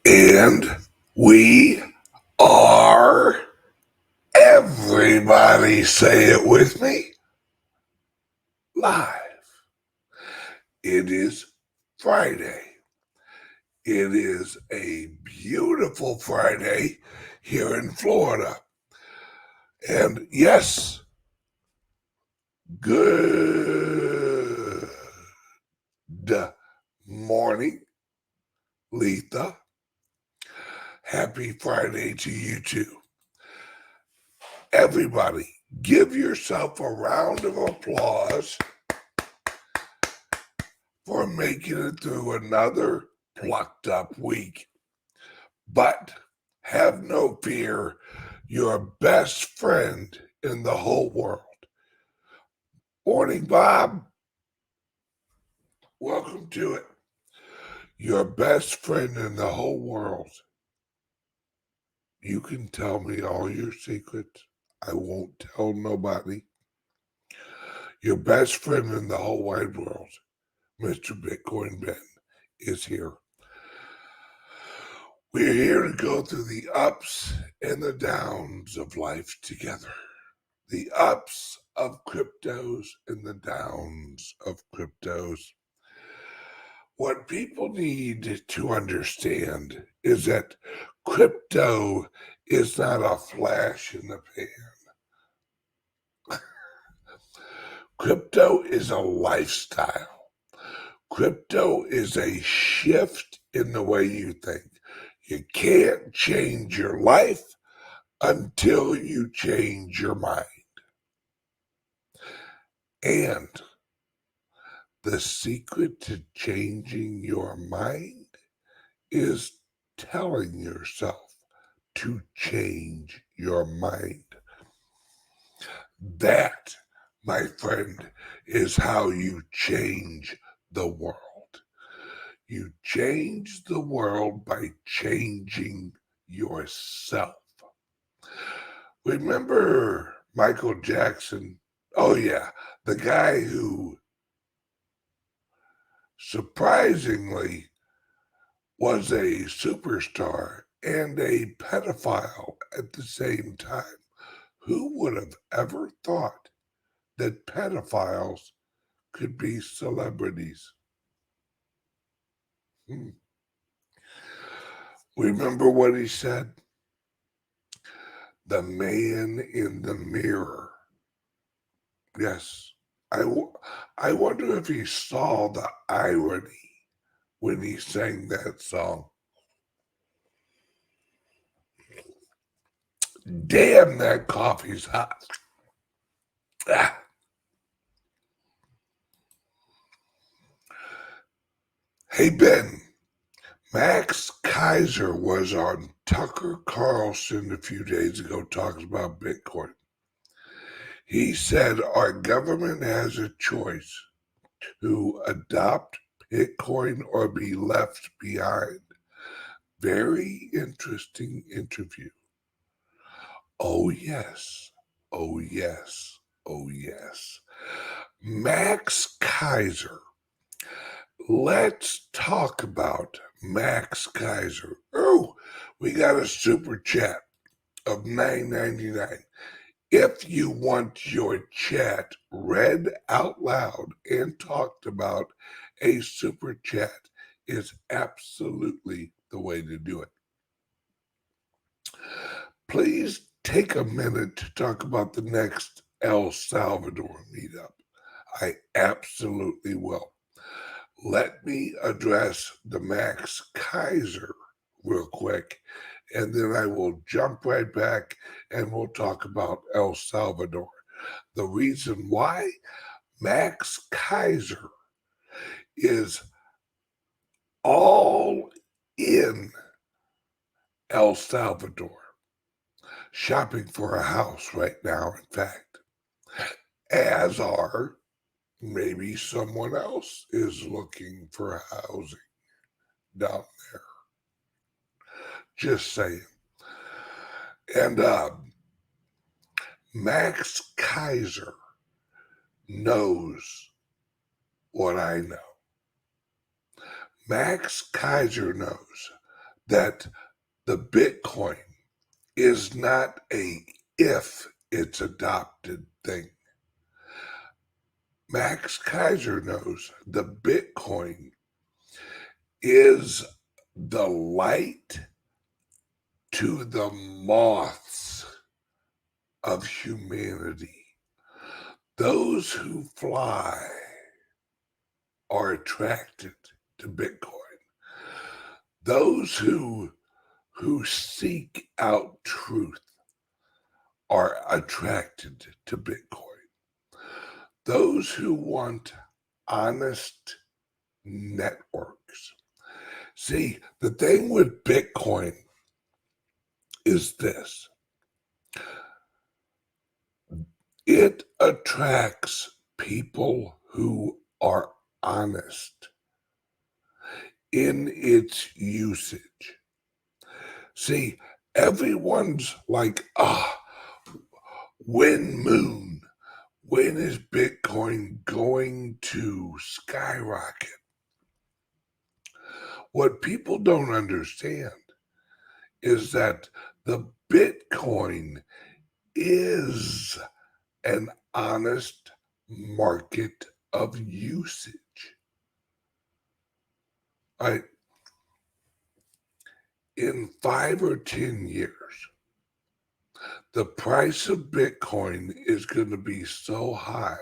And we are, everybody say it with me, live. It is Friday. It is a beautiful Friday here in Florida. And yes, good morning, Letha. Happy Friday to you too. Everybody, give yourself a round of applause for making it through another plucked up week. But have no fear, your best friend in the whole world. Morning, Bob. Welcome to it. Your best friend in the whole world. You can tell me all your secrets. I won't tell nobody. Your best friend in the whole wide world, Mr. Bitcoin Ben, is here. We're here to go through the ups and the downs of life together. The ups of cryptos and the downs of cryptos. What people need to understand is that crypto is not a flash in the pan. Crypto is a lifestyle. Crypto is a shift in the way you think. You can't change your life until you change your mind. And the secret to changing your mind is telling yourself to change your mind. That, my friend, is how you change the world. You change the world by changing yourself. Remember Michael Jackson? Oh, yeah, the guy who surprisingly was a superstar and a pedophile at the same time. Who would have ever thought that pedophiles could be celebrities? Remember what he said? The man in the mirror. Yes. I wonder if he saw the irony when he sang that song. Damn, that coffee's hot. Ah. Hey, Ben, Max Kaiser was on Tucker Carlson a few days ago talking about Bitcoin. He said our government has a choice to adopt Bitcoin or be left behind. Very interesting interview. Oh, yes. Oh, yes. Oh, yes. Max Kaiser. Let's talk about Max Kaiser. Oh, we got a super chat of $9.99. If you want your chat read out loud and talked about, a super chat is absolutely the way to do it. Please take a minute to talk about the next El Salvador meetup. I absolutely will. Let me address the Max Kaiser real quick, and then I will jump right back and we'll talk about El Salvador. The reason why Max Kaiser is all in El Salvador, shopping for a house right now, in fact, as are maybe someone else is looking for housing down there. Just saying. And Max Kaiser knows what I know. Max Kaiser knows that the Bitcoin is not a if it's adopted thing. Max Kaiser knows the Bitcoin is the light to the moths of humanity. Those who fly are attracted to Bitcoin. Those who seek out truth are attracted to Bitcoin. Those who want honest networks. See, the thing with Bitcoin is this. It attracts people who are honest in its usage. See, everyone's like, moon, when is Bitcoin going to skyrocket? What people don't understand is that the Bitcoin is an honest market of usage. In 5 or 10 years, the price of Bitcoin is going to be so high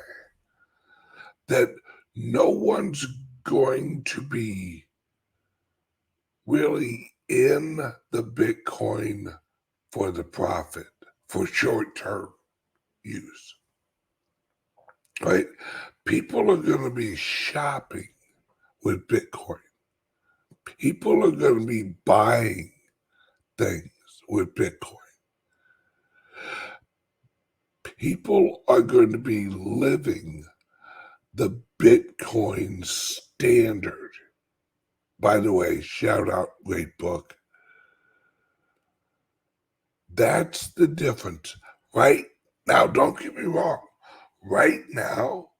that no one's going to be really in the Bitcoin for the profit, for short-term use, right? People are going to be shopping with Bitcoin. People are going to be buying things with Bitcoin. People are going to be living the Bitcoin standard. By the way, shout out, great book. That's the difference. Right now, don't get me wrong. Right now,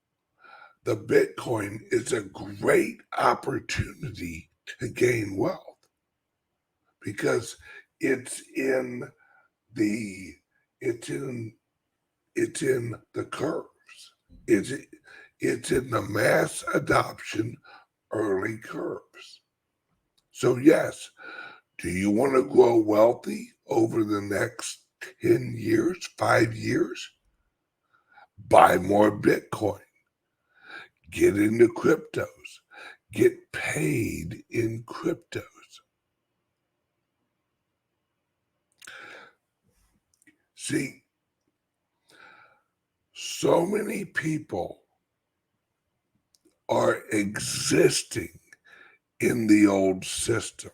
the Bitcoin is a great opportunity to gain wealth because it's in the curves. It's in the mass adoption early curves. So yes, do you want to grow wealthy over the next 10 years, 5 years? Buy more Bitcoin. Get into cryptos. Get paid in cryptos. See, so many people are existing in the old system,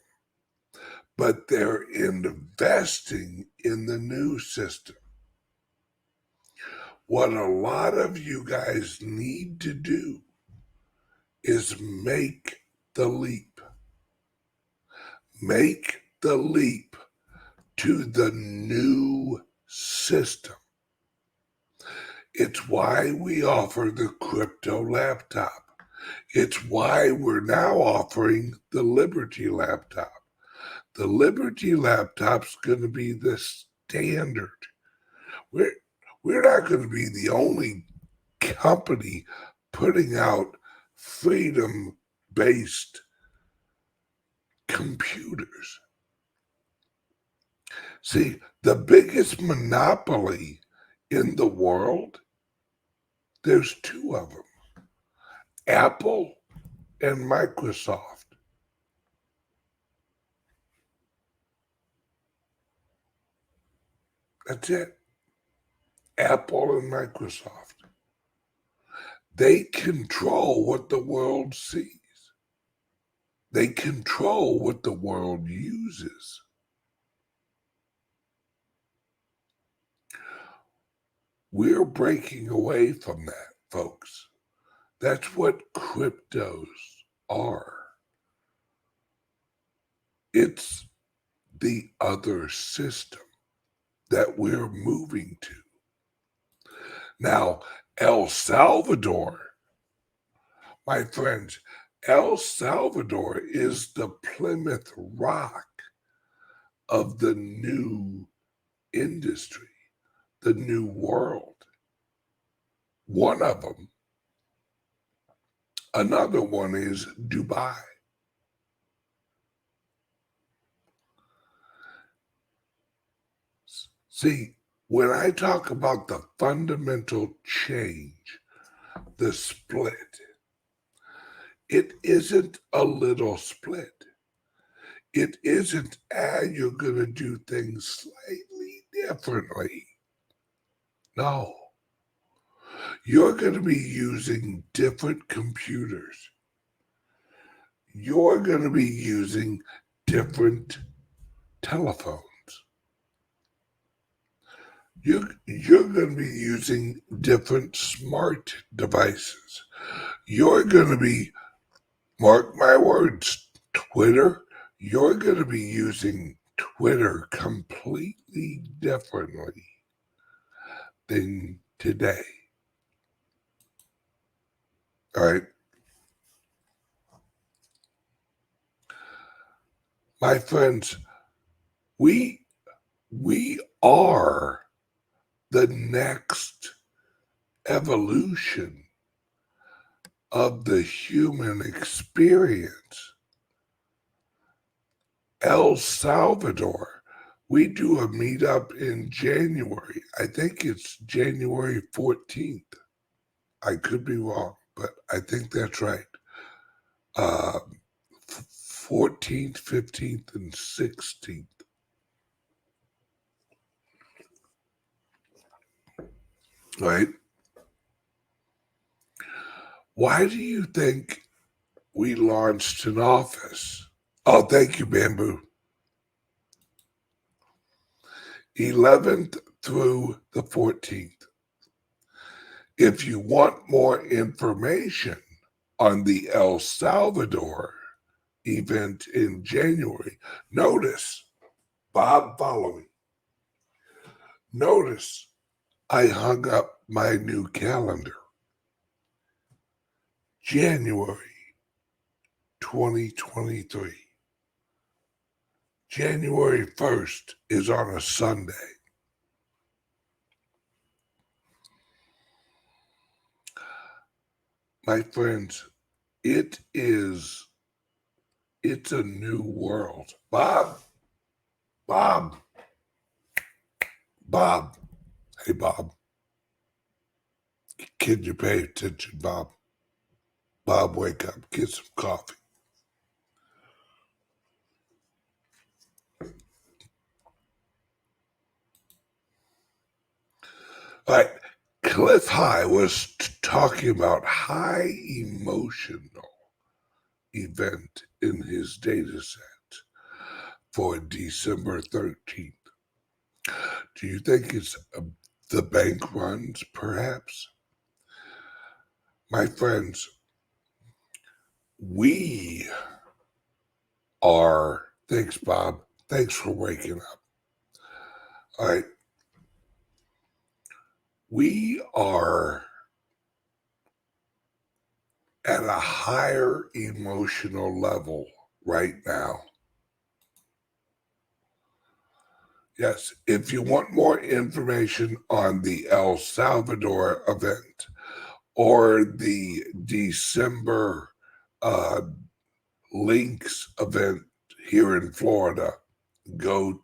but they're investing in the new system. What a lot of you guys need to do is make the leap. Make the leap to the new system. It's why we offer the crypto laptop. It's why we're now offering the Liberty laptop. The Liberty laptop's going to be the standard. We're not going to be the only company putting out freedom-based computers. See, the biggest monopoly in the world, there's 2 of them, Apple and Microsoft. That's it. Apple and Microsoft. They control what the world sees. They control what the world uses. We're breaking away from that, folks. That's what cryptos are. It's the other system that we're moving to. Now, El Salvador, my friends, El Salvador is the Plymouth Rock of the new industry, the new world. One of them. Another one is Dubai. See, when I talk about the fundamental change, the split, it isn't a little split. It isn't, you're going to do things slightly differently. No. You're going to be using different computers. You're going to be using different telephones. You're going to be using different smart devices. You're going to be, mark my words, Twitter, you're going to be using Twitter completely differently than today. All right. My friends, we are the next evolution of the human experience. El Salvador, we do a meetup in January. I think it's January 14th. I could be wrong, but I think that's right. 14th, 15th, and 16th. Right? Why do you think we launched an office? Oh, thank you, Bamboo. 11th through the 14th. If you want more information on the El Salvador event in January, notice, Bob, follow me. Notice I hung up my new calendar. January 2023. January 1st is on a Sunday. My friends, it's a new world. Bob. Hey, Bob. Can you pay attention, Bob? Bob, wake up. Get some coffee. All right. Cliff High was talking about high emotional event in his data set for December 13th. Do you think it's the bank runs, perhaps? My friends, we are, thanks, Bob. Thanks for waking up. All right. We are at a higher emotional level right now. Yes, if you want more information on the El Salvador event or the December Links event here in Florida, go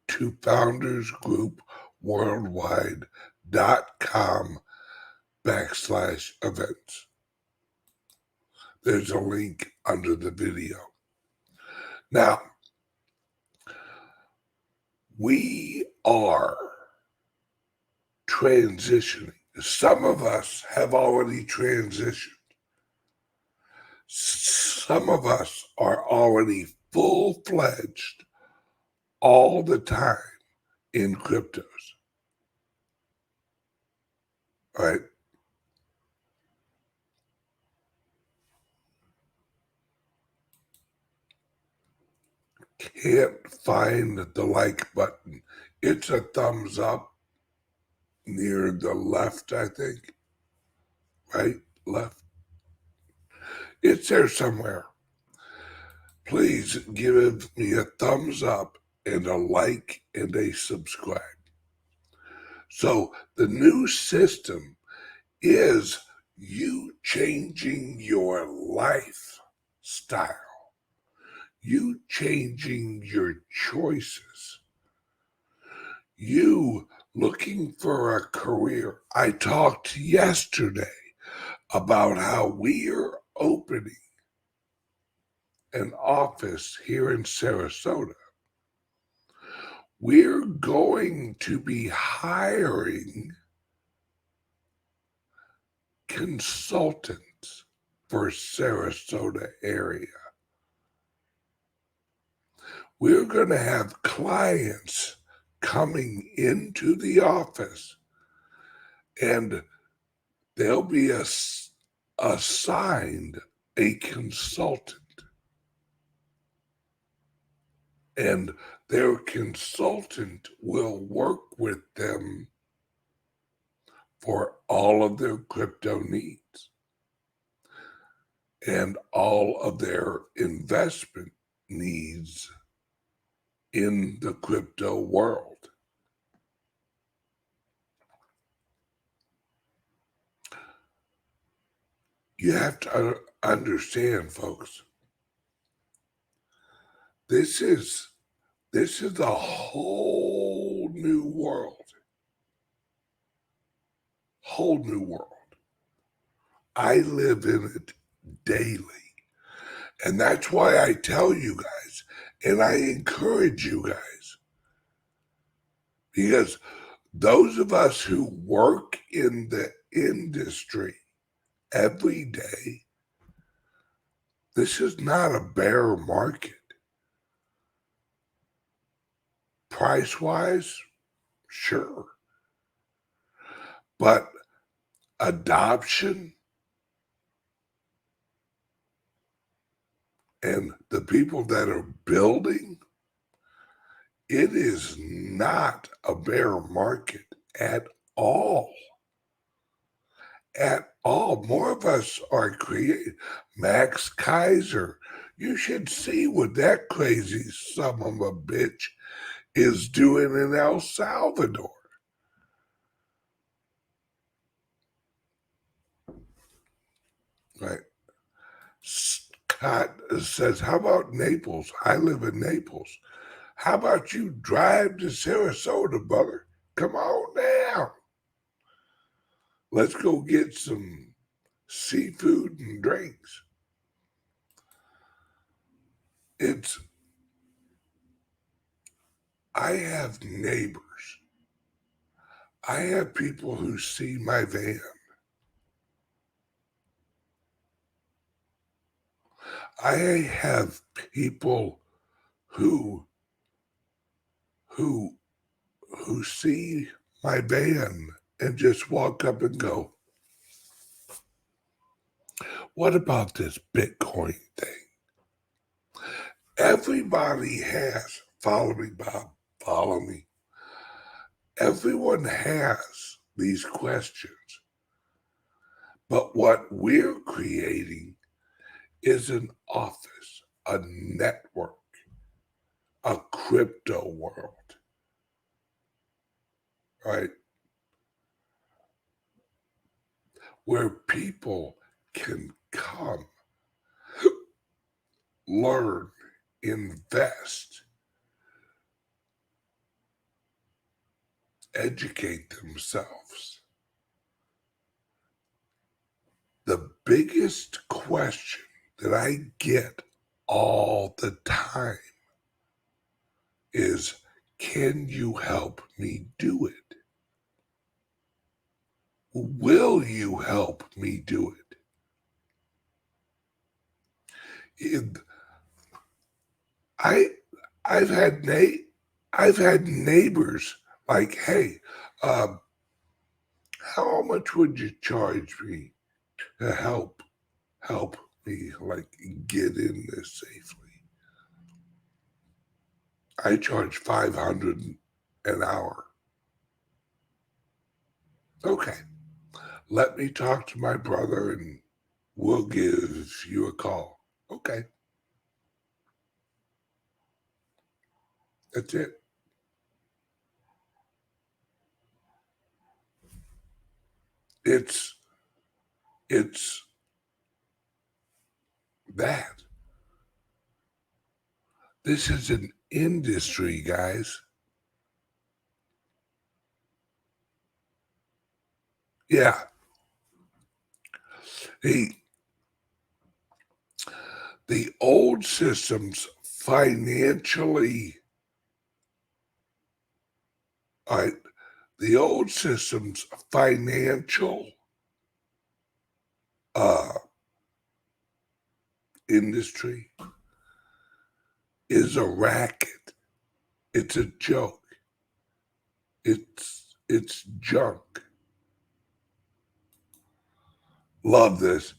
to foundersgroupworldwide.com/events. There's a link under the video. Now, we are transitioning. Some of us have already transitioned. Some of us are already full-fledged all the time in cryptos. All right. Can't find the like button. It's a thumbs up near the left, I think. Right? Left. It's there somewhere. Please give me a thumbs up and a like and a subscribe. So the new system is you changing your lifestyle, you changing your choices, you looking for a career. I talked yesterday about how we are opening an office here in Sarasota. We're going to be hiring consultants for Sarasota area. We're going to have clients coming into the office and they'll be assigned a consultant. And their consultant will work with them for all of their crypto needs and all of their investment needs in the crypto world. You have to understand, folks, this is a whole new world. Whole new world. I live in it daily. And that's why I tell you guys, and I encourage you guys, because those of us who work in the industry every day, this is not a bear market. Price-wise, sure. But adoption and the people that are building, it is not a bear market at all. At all. More of us are creating. Max Kaiser, you should see what that crazy son of a bitch is doing in El Salvador. Right. Scott says, how about Naples? I live in Naples. How about you drive to Sarasota, brother? Come on down. Let's go get some seafood and drinks. I have neighbors. I have people who see my van. I have people who see my van and just walk up and go, what about this Bitcoin thing? Everybody has, follow me, Bob, follow me. Everyone has these questions. But what we're creating is an office, a network, a crypto world, right? Where people can come, learn, invest, educate themselves. The biggest question that I get all the time is, can you help me do it? Will you help me do it? I've had neighbors like, hey, how much would you charge me to help me like get in this safely? I charge $500 an hour. Okay, let me talk to my brother and we'll give you a call. Okay. That's it. It's that. This is an industry, guys. Yeah. The old systems financially, all right, the old systems financial uh, industry is a racket. It's a joke. It's junk. Love this.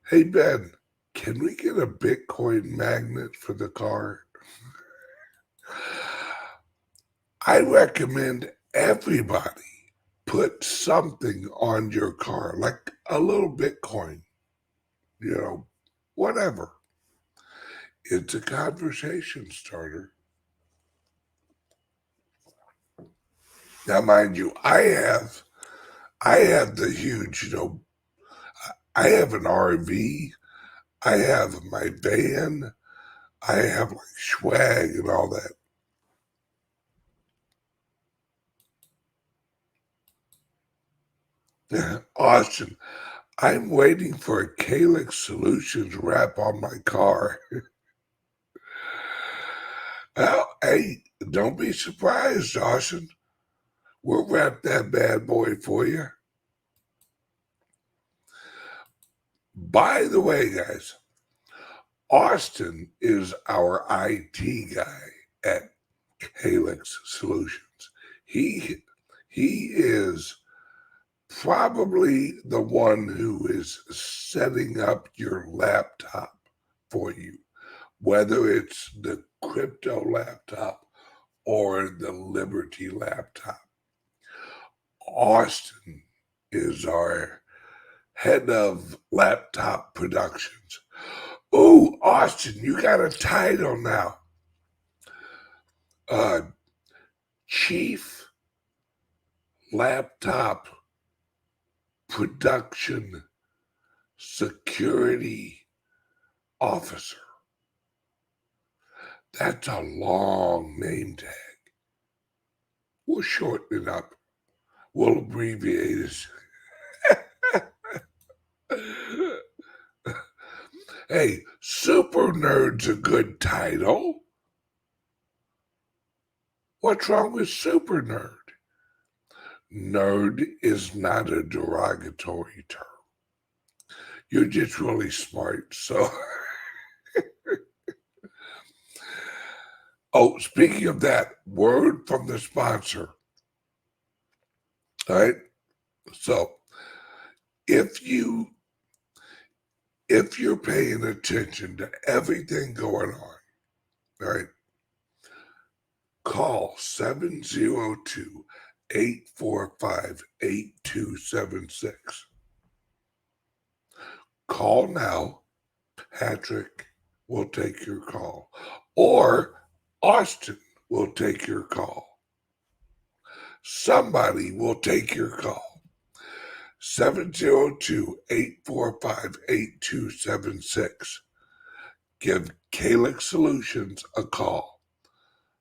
Hey Ben, can we get a Bitcoin magnet for the car? I recommend everybody put something on your car, like a little Bitcoin, whatever. It's a conversation starter. Now, mind you, I have the huge, I have an RV, I have my van, I have like swag and all that. Austin, I'm waiting for a CALIX Solutions wrap on my car. Well, hey, don't be surprised, Austin. We'll wrap that bad boy for you. By the way, guys, Austin is our IT guy at CALIX Solutions. He is probably the one who is setting up your laptop for you, whether it's the crypto laptop or the Liberty laptop. Austin is our head of laptop productions. Oh, Austin, you got a title now. Chief Laptop Production Security Officer. That's a long name tag. We'll shorten it up. We'll abbreviate it. Hey, Super Nerd's a good title. What's wrong with Super Nerd? Nerd is not a derogatory term. You're just really smart, so. Oh, speaking of that, word from the sponsor. All right. So if you're paying attention to everything going on, all right, call 702-845-8276. Call now. Patrick will take your call, or Austin will take your call. Somebody will take your call. 702-845-8276. Give CALIX Solutions a call.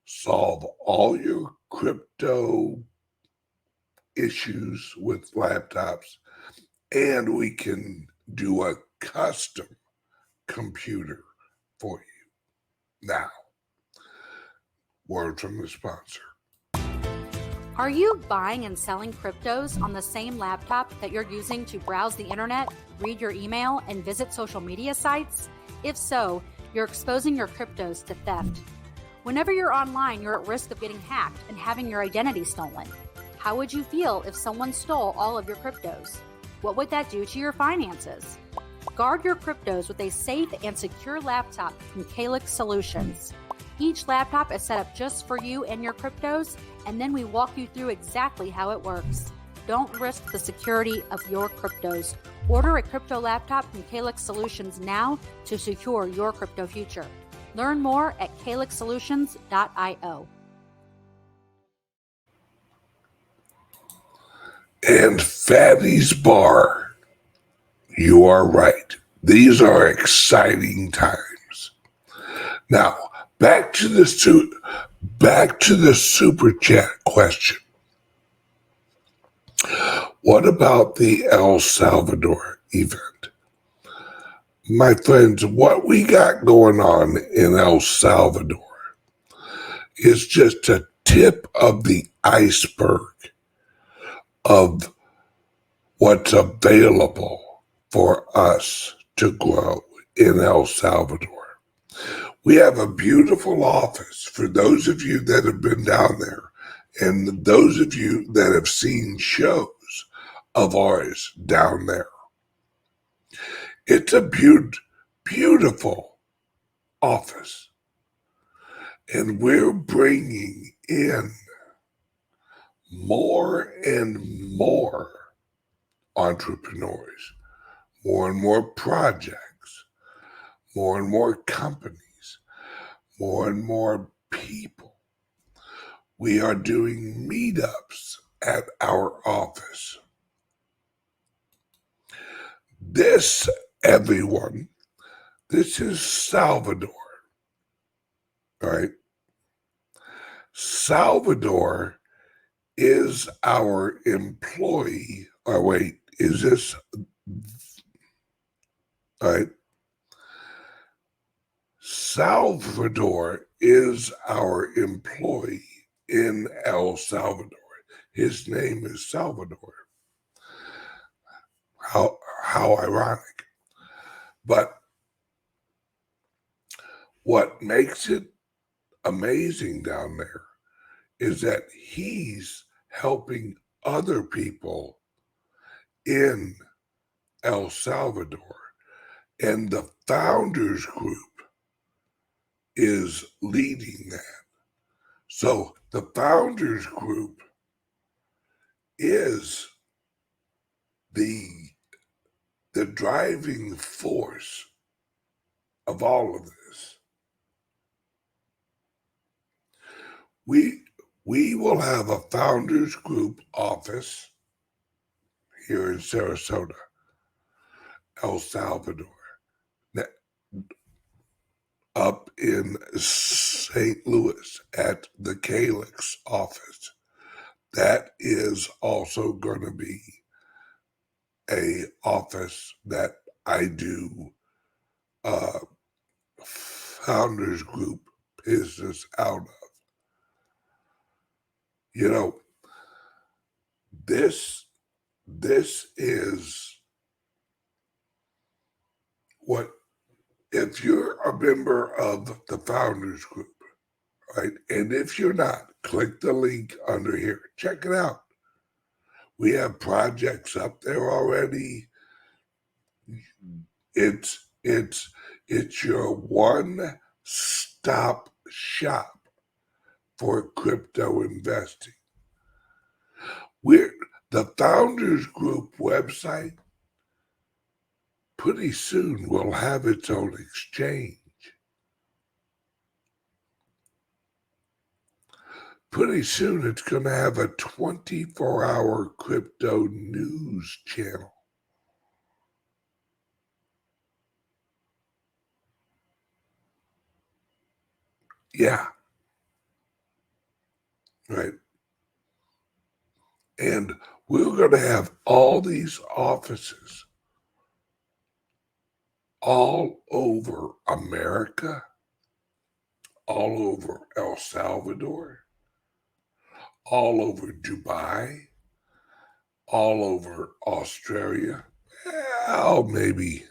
Solve all your crypto issues with laptops, and we can do a custom computer for you. Now, word from the sponsor. Are you buying and selling cryptos on the same laptop that you're using to browse the internet, read your email, and visit social media sites? If so, you're exposing your cryptos to theft. Whenever you're online, you're at risk of getting hacked and having your identity stolen. How would you feel if someone stole all of your cryptos? What would that do to your finances? Guard your cryptos with a safe and secure laptop from CALIX Solutions. Each laptop is set up just for you and your cryptos, and then we walk you through exactly how it works. Don't risk the security of your cryptos. Order a crypto laptop from CALIX Solutions now to secure your crypto future. Learn more at calixsolutions.io. And Fatty's Bar, you are right. These are exciting times. Now, back to the super chat question. What about the El Salvador event? My friends, what we got going on in El Salvador is just a tip of the iceberg of what's available for us to grow in El Salvador. We have a beautiful office for those of you that have been down there and those of you that have seen shows of ours down there. It's a beautiful office. And we're bringing in more and more entrepreneurs, more and more projects, more and more companies, more and more people. We are doing meetups at our office. This, everyone, this is Salvador, right? Salvador is our employee. Oh, wait, is this, all right? Salvador is our employee in El Salvador. His name is Salvador. How ironic. But what makes it amazing down there is that he's helping other people in El Salvador. And the founders group is leading that. So the founders group is the driving force of all of this. We will have a founders group office here in Sarasota, El Salvador, up in St. Louis at the CALIX office. That is also going to be a office that I do founders group business out of. You know, this is what, if you're a member of the founders group, right? And if you're not, click the link under here. Check it out. We have projects up there already. It's your one-stop shop for crypto investing. The Founders Group website pretty soon will have its own exchange. Pretty soon it's going to have a 24-hour crypto news channel. Yeah. Right. And we're going to have all these offices all over America, all over El Salvador, all over Dubai, all over Australia. Well, maybe.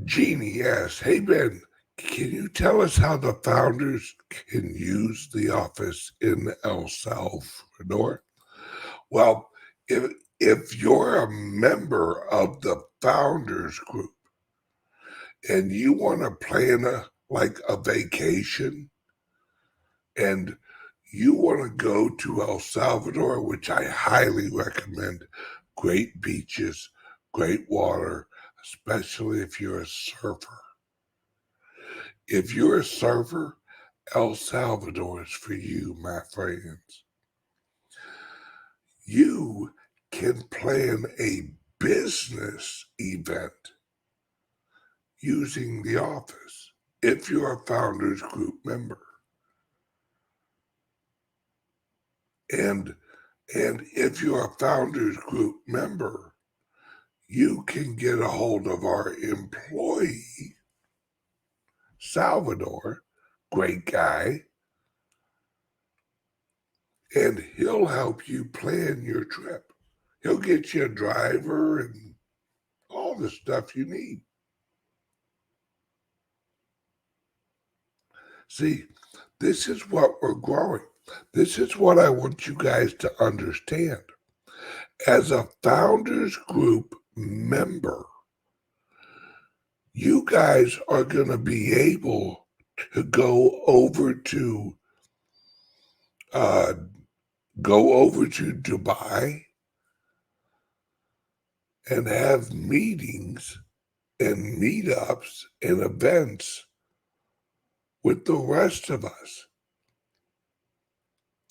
Jeannie asks, hey, Ben, can you tell us how the founders can use the office in El Salvador? Well, if you're a member of the founders group and you want to plan a vacation and you want to go to El Salvador, which I highly recommend. Great beaches, great water, especially if you're a surfer. If you're a surfer, El Salvador is for you, my friends. You can plan a business event using the office if you're a Founders Group member. And if you're a Founders Group member, you can get a hold of our employee, Salvador, great guy, and he'll help you plan your trip. He'll get you a driver and all the stuff you need. See, this is what we're growing. This is what I want you guys to understand. As a Founders Group member, you guys are going to be able to go over to Dubai and have meetings and meetups and events with the rest of us.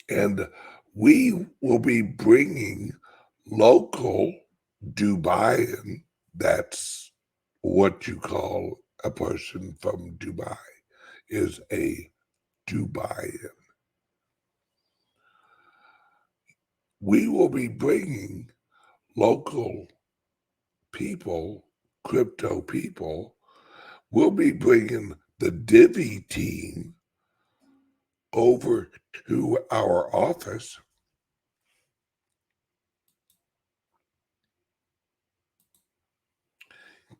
And we will be bringing local Dubaian, that's what you call a person from Dubai, is a Dubaian. We will be bringing local people, crypto people. We'll be bringing the Divi team over to our office.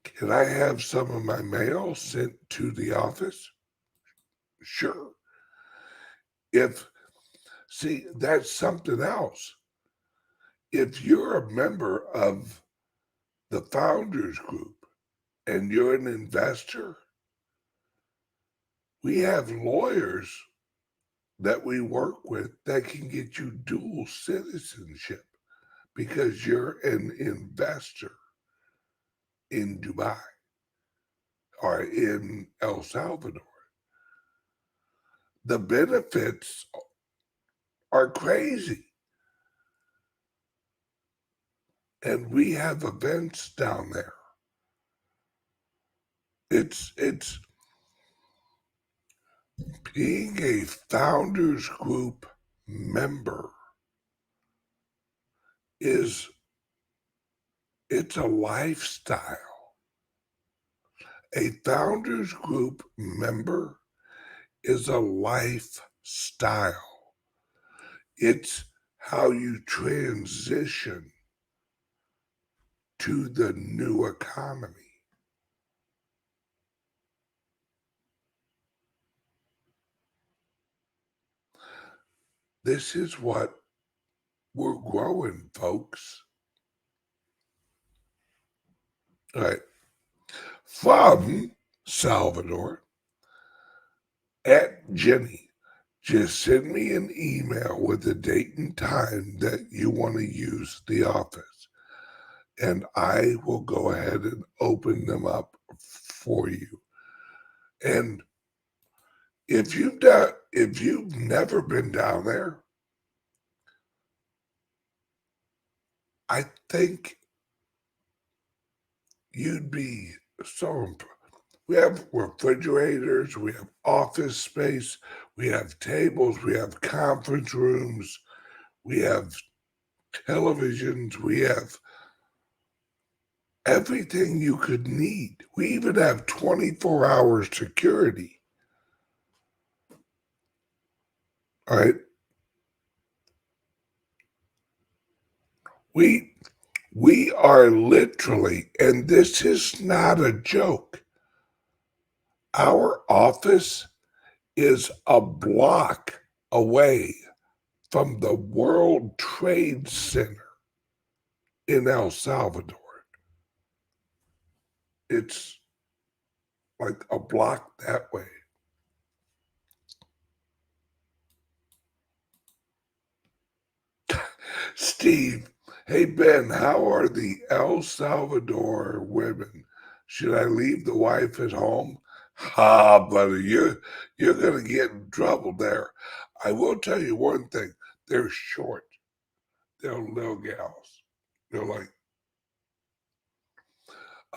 Can I have some of my mail sent to the office? Sure. See, that's something else. If you're a member of the Founders Group and you're an investor, we have lawyers that we work with that can get you dual citizenship because you're an investor in Dubai or in El Salvador. The benefits are crazy. And we have events down there. It's being a Founders Group member it's a lifestyle. A Founders Group member is a lifestyle. It's how you transition to the new economy. This is what we're growing, folks. All right. From Salvador, at Jenny, just send me an email with the date and time that you want to use the office, and I will go ahead and open them up for you. And if you've never been down there, I think you'd be so impressed. We have refrigerators, we have office space, we have tables, we have conference rooms, we have televisions, we have everything you could need. We even have 24-hour security. All right. We are literally, and this is not a joke, our office is a block away from the World Trade Center in El Salvador. It's like a block that way. Steve, hey Ben, how are the El Salvador women? Should I leave the wife at home? Ah, brother, you're gonna get in trouble there. I will tell you one thing: they're short. They're little gals. They're like,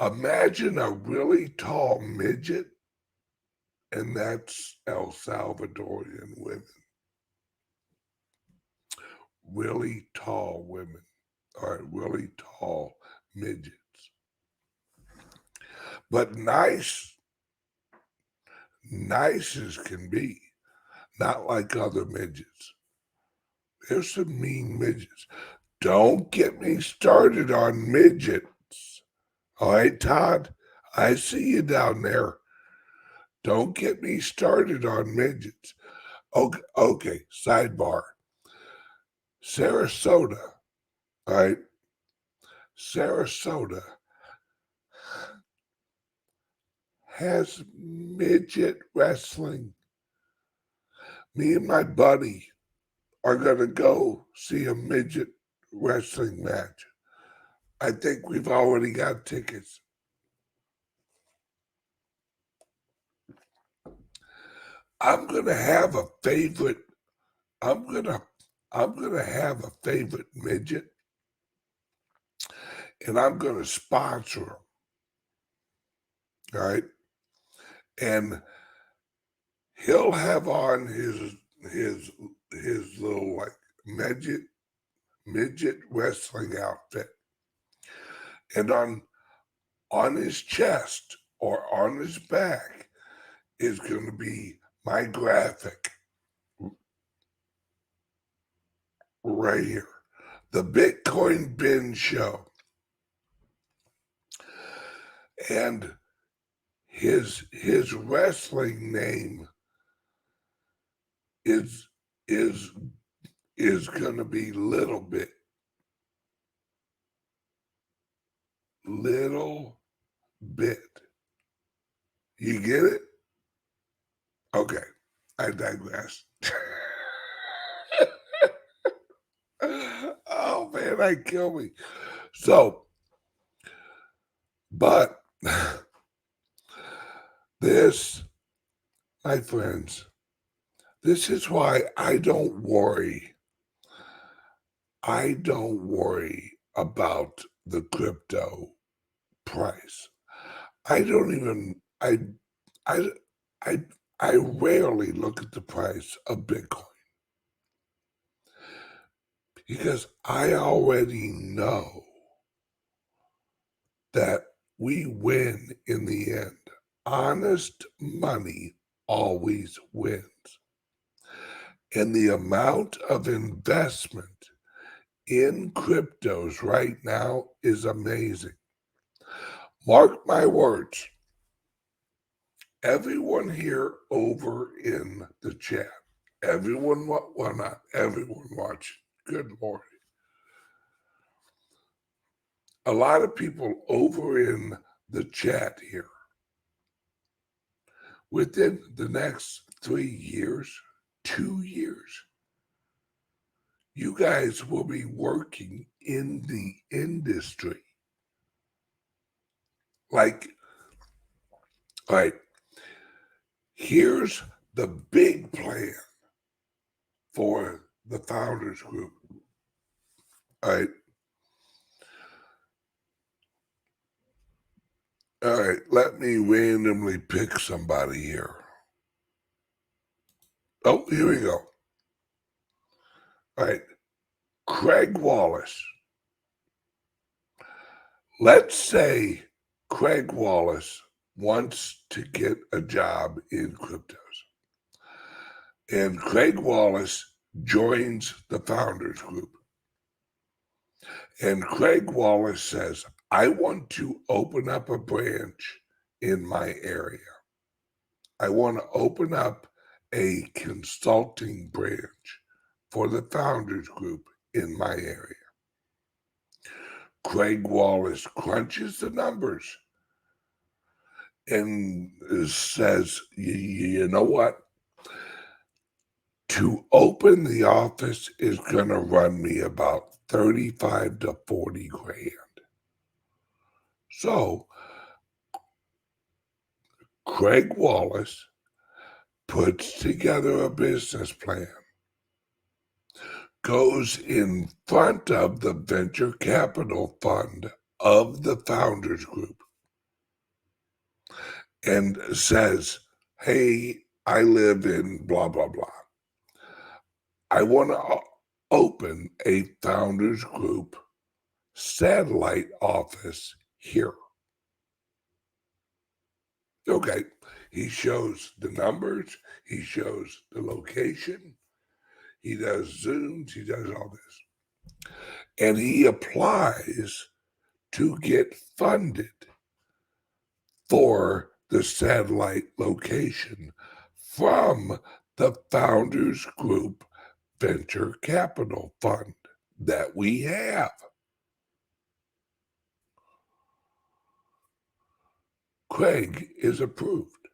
imagine a really tall midget, and that's El Salvadorian women. Really tall women, all right, really tall midgets, but nice as can be, not like other midgets. There's some mean midgets. Don't get me started on midgets. All right, Todd, I see you down there. Don't get me started on midgets. Okay, sidebar. Sarasota, all right, Sarasota has midget wrestling. Me and my buddy are going to go see a midget wrestling match. I think we've already got tickets. I'm going to have a favorite. I'm going to have a favorite midget, and I'm going to sponsor him. All right? And he'll have on his little like midget wrestling outfit, and on his chest or on his back is going to be my graphic right here, the Bitcoin Bin Show, and his wrestling name is going to be Little Bit. You get it? Okay, I digress. Oh man, that killed me. So, but this, my friends, this is why I don't worry. I don't worry about the crypto price. I don't even I I I rarely look at the price of Bitcoin because I already know that we win in the end. Honest money always wins. And the amount of investment in cryptos right now is amazing. Mark my words. Everyone here over in the chat, everyone, well, not everyone watching, good Lord. A lot of people over in the chat here, within the next 3 years, 2 years, you guys will be working in the industry. Like, all right, here's the big plan for the Founders Group. All right. All right, let me randomly pick somebody here. Oh, here we go. All right, Craig Wallace. Let's say Craig Wallace wants to get a job in cryptos. And Craig Wallace joins the Founders Group. And Craig Wallace says, I want to open up a branch in my area. I want to open up a consulting branch for the Founders Group in my area. Craig Wallace crunches the numbers and says, you know what? To open the office is going to run me about 35 to 40 grand. So Craig Wallace puts together a business plan, goes in front of the venture capital fund of the Founders Group and says, hey, I live in blah, blah, blah. I want to open a Founders Group satellite office here. Okay, he shows the numbers, he shows the location, he does Zooms, he does all this. And he applies to get funded for the satellite location from the Founders Group Venture Capital Fund that we have. Craig is approved.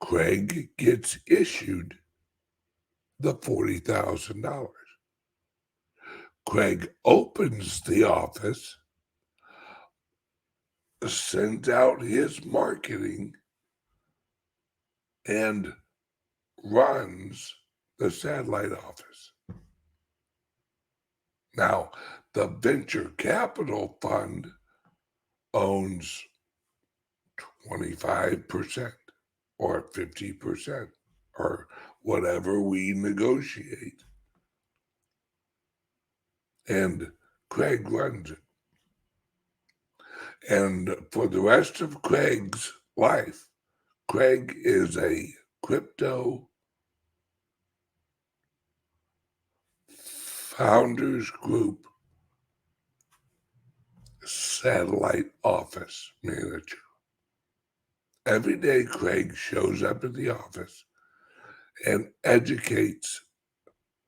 Craig gets issued the $40,000. Craig opens the office, sends out his marketing, and runs the satellite office. Now, the venture capital fund owns 25% or 50% or whatever we negotiate. And Craig runs it. And for the rest of Craig's life, Craig is a crypto Founders Group satellite office manager. Every day, Craig shows up at the office and educates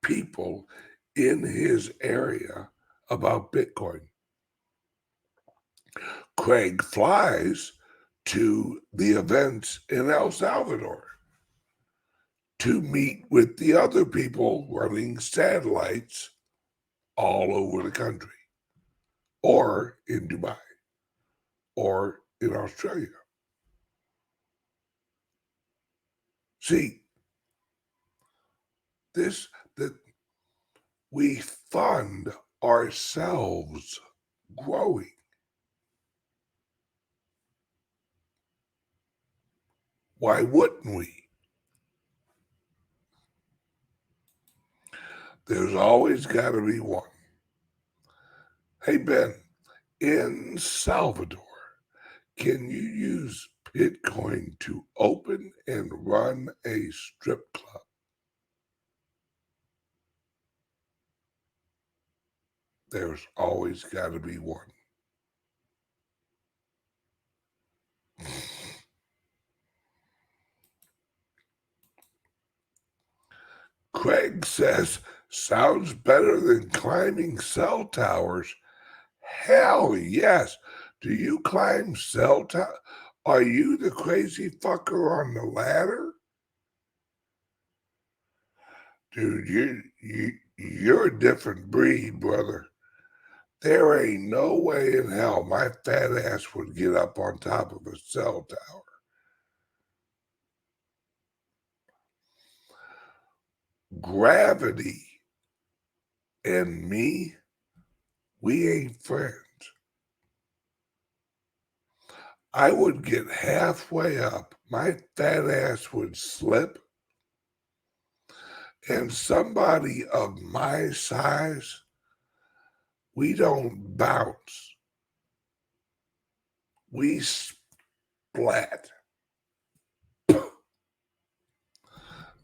people in his area about Bitcoin. Craig flies to the events in El Salvador to meet with the other people running satellites all over the country, or in Dubai, or in Australia. See, that we fund ourselves growing. Why wouldn't we? There's always got to be one. Hey, Ben, in Salvador, can you use Bitcoin to open and run a strip club? There's always got to be one. Craig says, sounds better than climbing cell towers. Hell yes. Do you climb cell towers? Are you the crazy fucker on the ladder? Dude, you're a different breed, brother. There ain't no way in hell my fat ass would get up on top of a cell tower. Gravity and me, we ain't friends. I would get halfway up, my fat ass would slip, and somebody of my size, we don't bounce. We splat.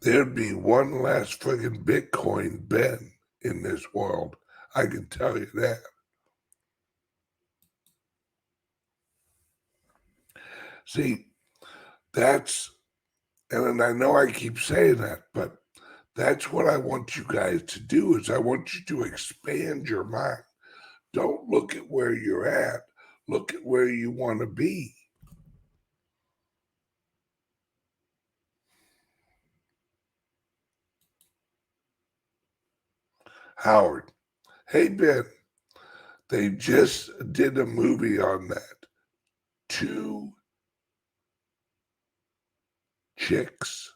There'd be one less friggin' Bitcoin Ben in this world. I can tell you that. See, and I know I keep saying that, but that's what I want you guys to do is I want you to expand your mind. Don't look at where you're at. Look at where you want to be. Howard. Hey, Ben, they just did a movie on that. 2 chicks.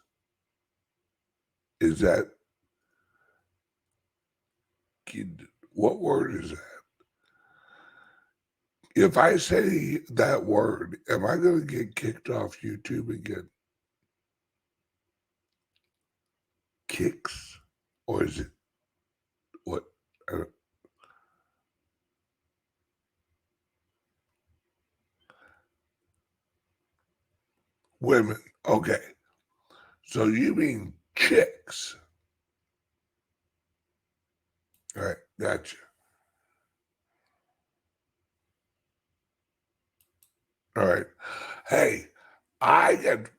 Is that, what word is that? If I say that word, am I going to get kicked off YouTube again? Kicks? Or is it what? Women. Okay. So you mean chicks. All right. Gotcha. All right. Hey, I get,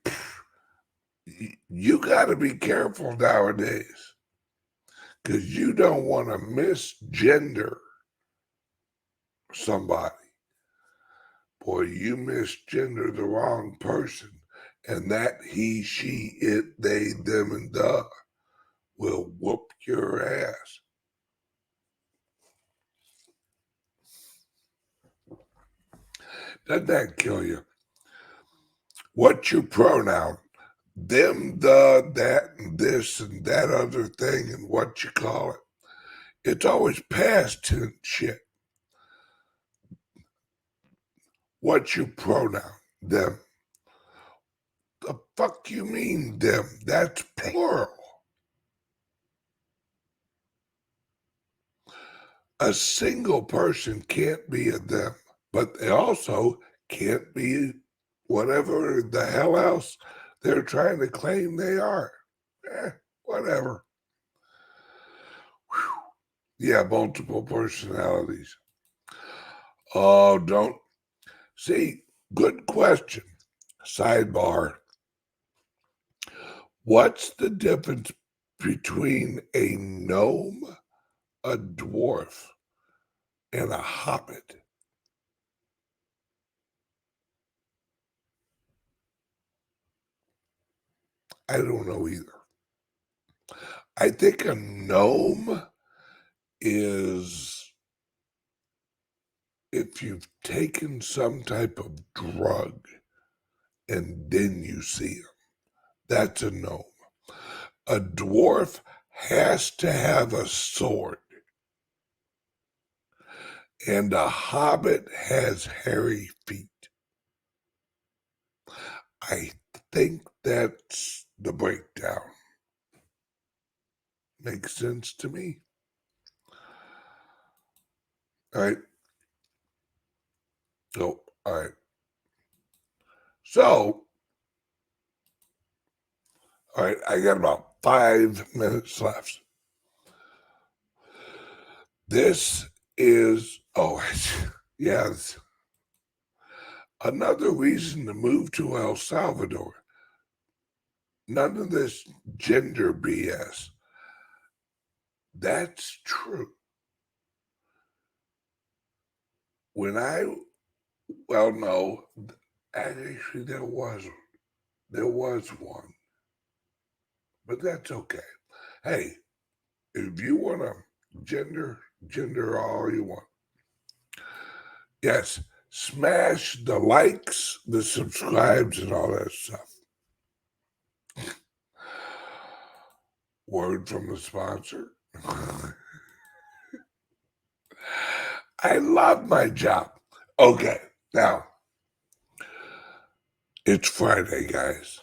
you got to be careful nowadays because you don't want to misgender somebody. Boy, you misgender the wrong person, and that he, she, it, they, them, and the will whoop your ass. Doesn't that kill you? What's your pronoun? Them, the, that, and this, and that other thing, and what you call it. It's always past tense shit. What's your pronoun? Them. The fuck you mean them? That's plural. A single person can't be a them, but they also can't be whatever the hell else they're trying to claim they are. Whatever. Whew. Yeah, multiple personalities. Oh, don't. See, good question. Sidebar. What's the difference between a gnome, a dwarf, and a hobbit? I don't know either. I think a gnome is if you've taken some type of drug and then you see him. That's a gnome. A dwarf has to have a sword. And a hobbit has hairy feet. I think that's the breakdown. Makes sense to me. All right. So, all right. So, all right, I got about 5 minutes left. This is, yes, another reason to move to El Salvador. None of this gender BS. That's true. No, actually there was one, but that's okay. Hey, if you want to gender all you want. Yes, smash the likes, the subscribes, and all that stuff. Word from the sponsor. I love my job. Okay, now it's Friday, guys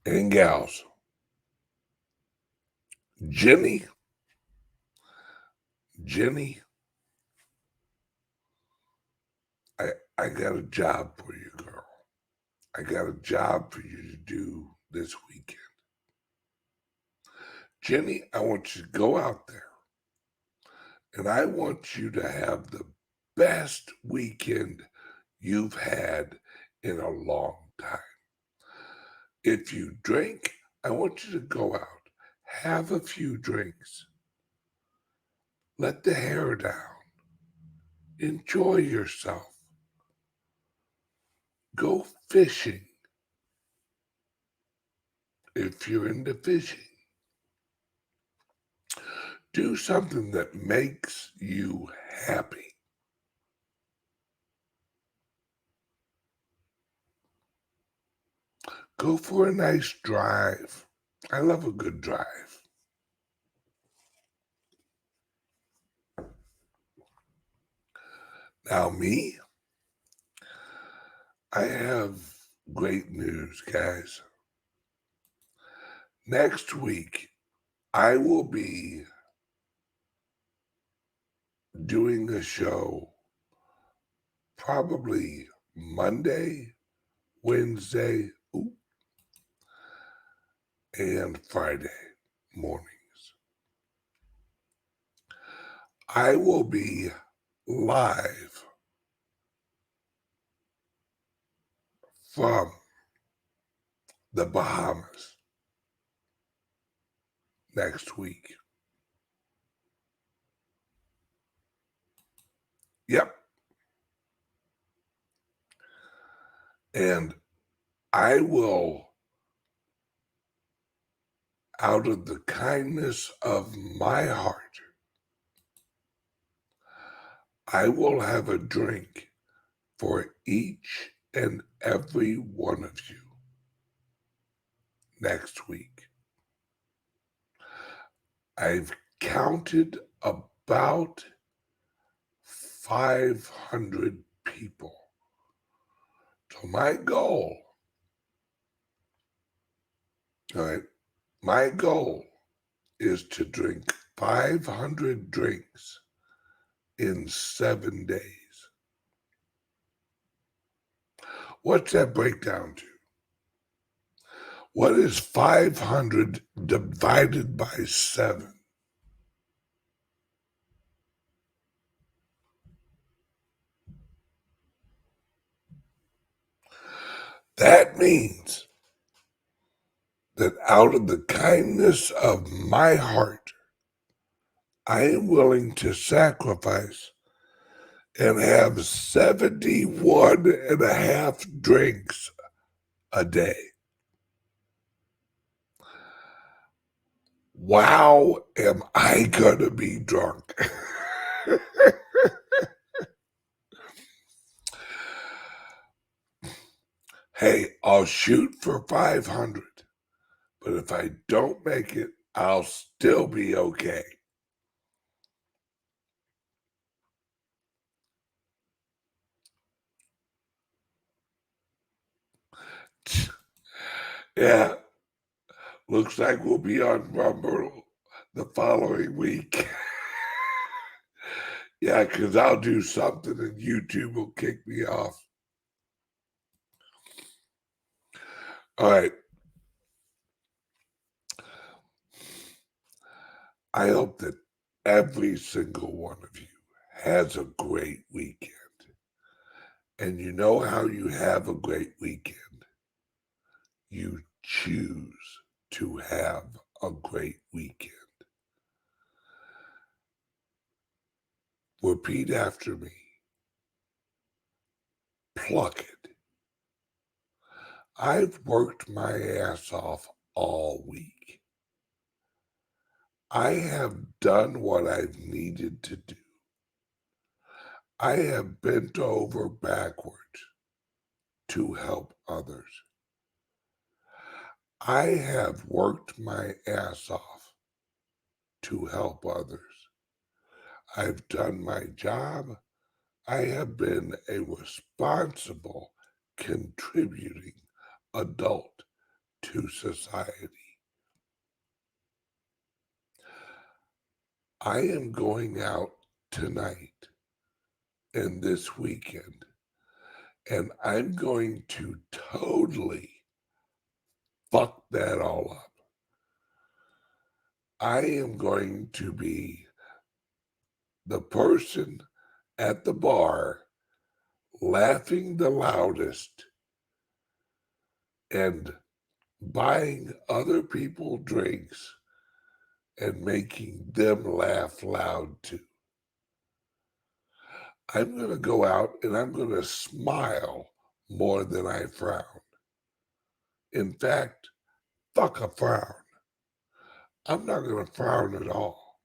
and gals. Jenny, I got a job for you, girl. I got a job for you to do this weekend. Jenny, I want you to go out there and I want you to have the best weekend you've had in a long time. If you drink, I want you to go out, have a few drinks, let the hair down, enjoy yourself, go fishing if you're into fishing. Do something that makes you happy. Go for a nice drive. I love a good drive. Now, me, I have great news, guys. Next week, I will be doing a show probably Monday, Wednesday, and Friday mornings. I will be live from the Bahamas next week. Yep. And I will, out of the kindness of my heart, I will have a drink for each and every one of you next week. I've counted about 500 people. So my goal, all right, my goal is to drink 500 drinks in 7 days. What's that break down to? What is 500 divided by 7? That means that out of the kindness of my heart, I am willing to sacrifice and have 71 and a half drinks a day. Wow, am I gonna be drunk? Hey, I'll shoot for 500, but if I don't make it, I'll still be okay. Yeah, looks like we'll be on Rumble the following week. Yeah, because I'll do something and YouTube will kick me off. All right. I hope that every single one of you has a great weekend. And you know how you have a great weekend? You choose to have a great weekend. Repeat after me. Pluck it. I've worked my ass off all week. I have done what I've needed to do. I have bent over backwards to help others. I have worked my ass off to help others. I've done my job. I have been a responsible, contributing adult to society. I am going out tonight and this weekend, and I'm going to totally fuck that all up. I am going to be the person at the bar laughing the loudest and buying other people drinks and making them laugh loud too. I'm going to go out and I'm going to smile more than I frown. In fact, fuck a frown. I'm not going to frown at all.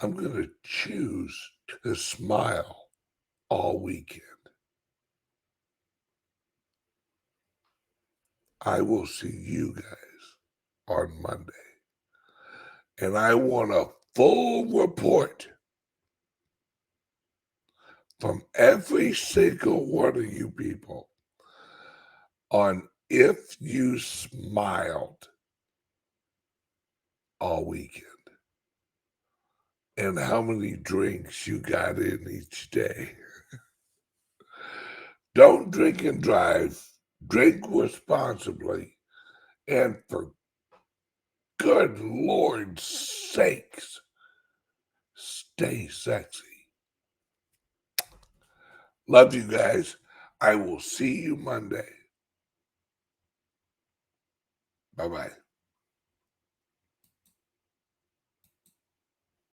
I'm going to choose to smile all weekend. I will see you guys on Monday. And I want a full report from every single one of you people on if you smiled all weekend and how many drinks you got in each day. Don't drink and drive. Drink responsibly. And for good Lord's sakes, stay sexy. Love you guys. I will see you Monday. Bye-bye.